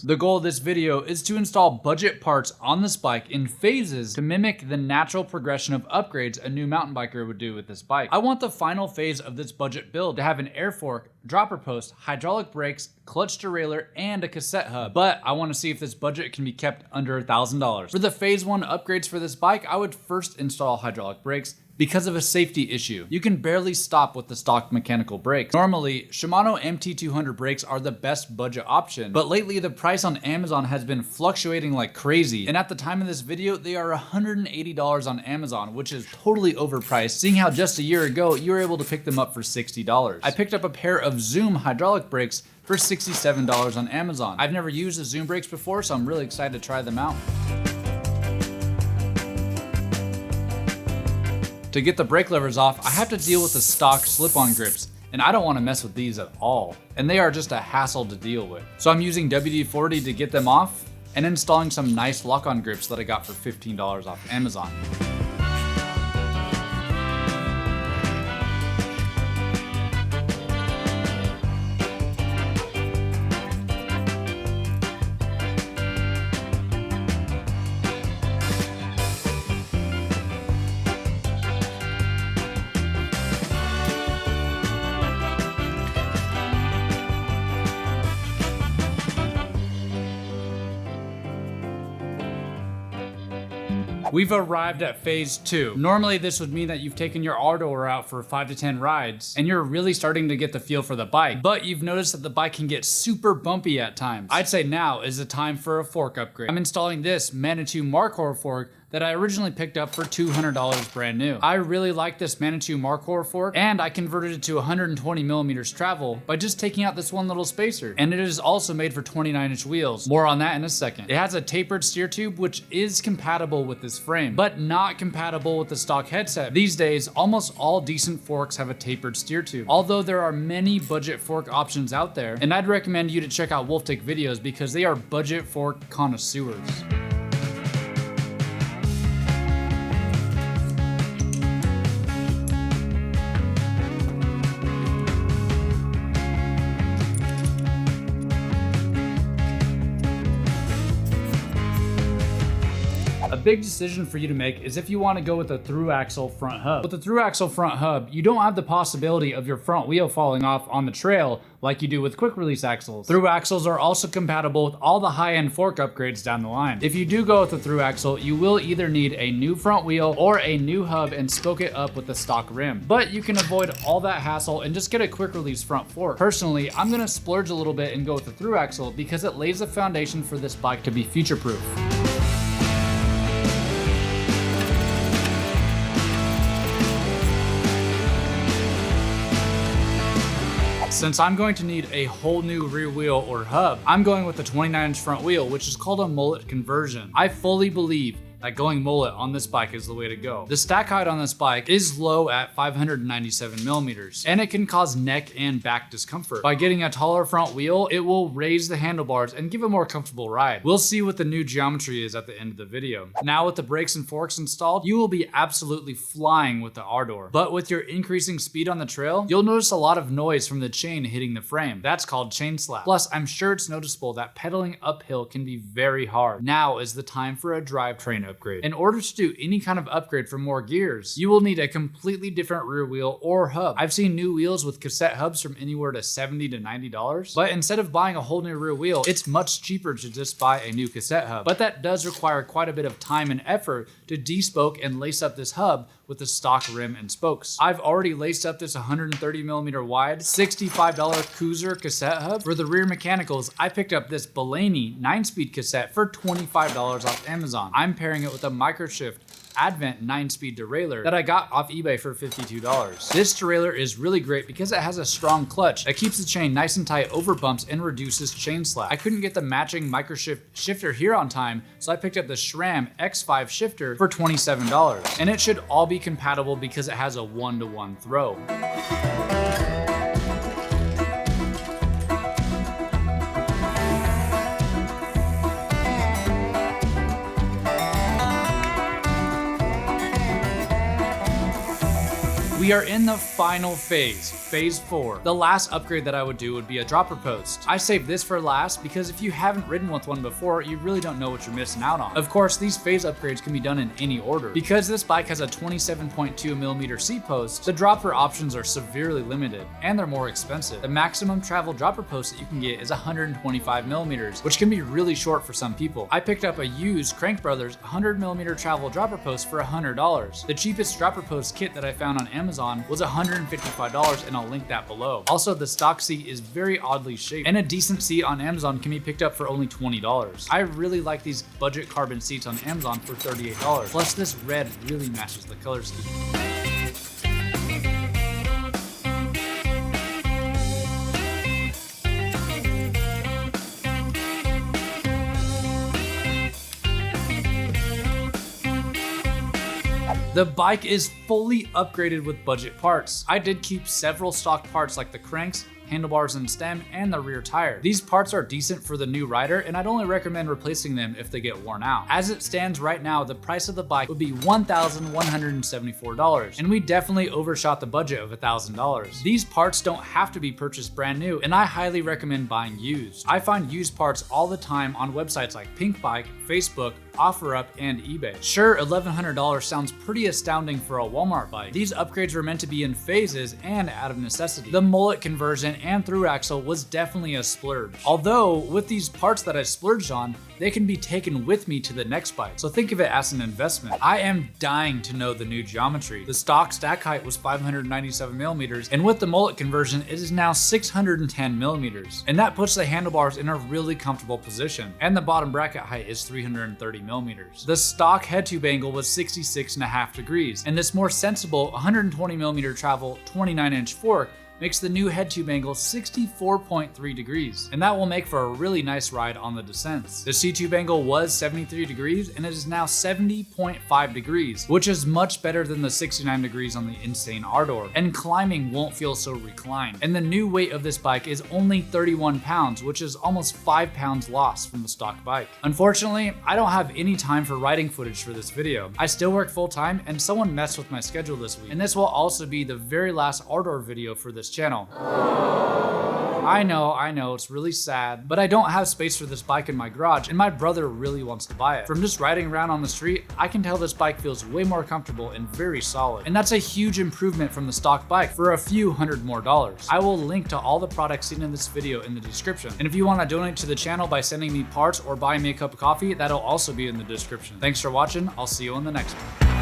The goal of this video is to install budget parts on this bike in phases to mimic the natural progression of upgrades a new mountain biker would do with this bike. I want the final phase of this budget build to have an air fork, dropper post, hydraulic brakes, clutch derailleur, and a cassette hub, but I want to see if this budget can be kept under $1,000. For the phase 1 upgrades for this bike, I would first install hydraulic brakes because of a safety issue. You can barely stop with the stock mechanical brakes. Normally, Shimano MT200 brakes are the best budget option, but lately the price on Amazon has been fluctuating like crazy, and at the time of this video, they are $180 on Amazon, which is totally overpriced, seeing how just a year ago, you were able to pick them up for $60. I picked up a pair of Zoom hydraulic brakes for $67 on Amazon. I've never used the Zoom brakes before, so I'm really excited to try them out. To get the brake levers off, I have to deal with the stock slip-on grips, and I don't want to mess with these at all. And they are just a hassle to deal with. So I'm using WD-40 to get them off and installing some nice lock-on grips that I got for $15 off Amazon. We've arrived at phase 2. Normally this would mean that you've taken your Ardor out for 5 to 10 rides and you're really starting to get the feel for the bike, but you've noticed that the bike can get super bumpy at times. I'd say now is the time for a fork upgrade. I'm installing this Manitou Markor fork that I originally picked up for $200 brand new. I really like this Manitou Markor fork, and I converted it to 120 millimeters travel by just taking out this one little spacer. And it is also made for 29-inch wheels. More on that in a second. It has a tapered steer tube, which is compatible with this frame, but not compatible with the stock headset. These days, almost all decent forks have a tapered steer tube, although there are many budget fork options out there, and I'd recommend you to check out Wolftick videos because they are budget fork connoisseurs. A big decision for you to make is if you want to go with a through axle front hub. With the through axle front hub, you don't have the possibility of your front wheel falling off on the trail like you do with quick release axles. Through axles are also compatible with all the high-end fork upgrades down the line. If you do go with a through axle, you will either need a new front wheel or a new hub and spoke it up with the stock rim. But you can avoid all that hassle and just get a quick release front fork. Personally, I'm gonna splurge a little bit and go with the through axle because it lays the foundation for this bike to be future-proof. Since I'm going to need a whole new rear wheel or hub, I'm going with the 29-inch front wheel, which is called a mullet conversion. I fully believe that going mullet on this bike is the way to go. The stack height on this bike is low at 597 millimeters, and it can cause neck and back discomfort. By getting a taller front wheel, it will raise the handlebars and give a more comfortable ride. We'll see what the new geometry is at the end of the video. Now with the brakes and forks installed, you will be absolutely flying with the Ardor. But with your increasing speed on the trail, you'll notice a lot of noise from the chain hitting the frame. That's called chain slap. Plus, I'm sure it's noticeable that pedaling uphill can be very hard. Now is the time for a drivetrain upgrade. In order to do any kind of upgrade for more gears, you will need a completely different rear wheel or hub. I've seen new wheels with cassette hubs from anywhere to $70 to $90, but instead of buying a whole new rear wheel, it's much cheaper to just buy a new cassette hub. But that does require quite a bit of time and effort to despoke and lace up this hub with the stock rim and spokes. I've already laced up this 130 millimeter wide, $65 Cruiser cassette hub. For the rear mechanicals, I picked up this Bellini 9-speed cassette for $25 off Amazon. I'm pairing it with a Microshift Advent 9-speed derailleur that I got off eBay for $52. This derailleur is really great because it has a strong clutch that keeps the chain nice and tight over bumps and reduces chain slap. I couldn't get the matching Microshift shifter here on time, so I picked up the SRAM X5 shifter for $27. And it should all be compatible because it has a 1-to-1 throw. We are in the final phase, phase 4. The last upgrade that I would do would be a dropper post. I saved this for last because if you haven't ridden with one before, you really don't know what you're missing out on. Of course, these phase upgrades can be done in any order. Because this bike has a 27.2mm seat post, the dropper options are severely limited, and they're more expensive. The maximum travel dropper post that you can get is 125mm, which can be really short for some people. I picked up a used Crank Brothers 100mm travel dropper post for $100. The cheapest dropper post kit that I found on Amazon was $155, and I'll link that below. Also, the stock seat is very oddly shaped, and a decent seat on Amazon can be picked up for only $20. I really like these budget carbon seats on Amazon for $38. Plus, this red really matches the color scheme. The bike is fully upgraded with budget parts. I did keep several stock parts like the cranks, handlebars and stem, and the rear tire. These parts are decent for the new rider, and I'd only recommend replacing them if they get worn out. As it stands right now, the price of the bike would be $1,174, and we definitely overshot the budget of $1,000. These parts don't have to be purchased brand new, and I highly recommend buying used. I find used parts all the time on websites like Pink Bike, Facebook, OfferUp, and eBay. Sure, $1,100 sounds pretty astounding for a Walmart bike. These upgrades were meant to be in phases and out of necessity. The mullet conversion and through axle was definitely a splurge. Although, with these parts that I splurged on, they can be taken with me to the next bike, so think of it as an investment. I am dying to know the new geometry. The stock stack height was 597mm, and with the mullet conversion, it is now 610mm. And that puts the handlebars in a really comfortable position, and the bottom bracket height is 330mm. The stock head tube angle was 66.5 degrees, and this more sensible 120mm travel 29-inch fork makes the new head tube angle 64.3 degrees, and that will make for a really nice ride on the descents. The C-tube angle was 73 degrees, and it is now 70.5 degrees, which is much better than the 69 degrees on the Insane Ardor, and climbing won't feel so reclined. And the new weight of this bike is only 31 pounds, which is almost 5 pounds lost from the stock bike. Unfortunately, I don't have any time for riding footage for this video. I still work full time, and someone messed with my schedule this week, and this will also be the very last Ardor video for this channel. I know, it's really sad, but I don't have space for this bike in my garage, and my brother really wants to buy it. From just riding around on the street, I can tell this bike feels way more comfortable and very solid. And that's a huge improvement from the stock bike for a few $100 more. I will link to all the products seen in this video in the description. And if you want to donate to the channel by sending me parts or buying me a cup of coffee, that'll also be in the description. Thanks for watching. I'll see you on the next one.